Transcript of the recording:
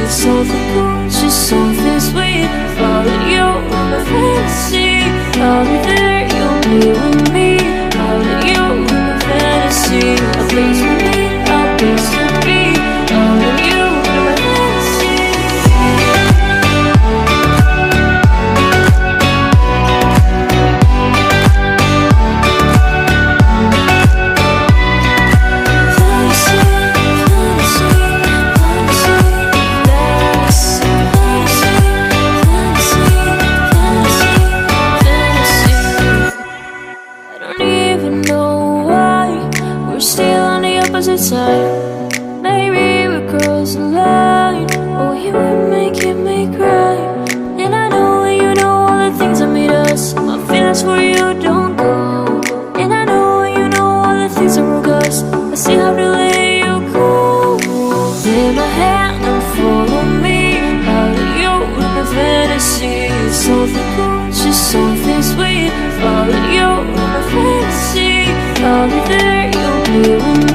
Something cool, just something sweet. Follow you in my fantasy. I'll be there, you'll be with me. Follow you in my fantasy. A place for me, a place to be. Follow you in my fantasy. Side. Maybe we cross the line. Oh, you were making me cry. And I know you know all the things that made us. My feelings for you don't go. And I know you know all the things that broke us. I still have to let you go. Take my hand and follow me. Out of you in the fantasy. Something cool, just something sweet. Follow you in the fantasy. I'll be there, you'll be with me.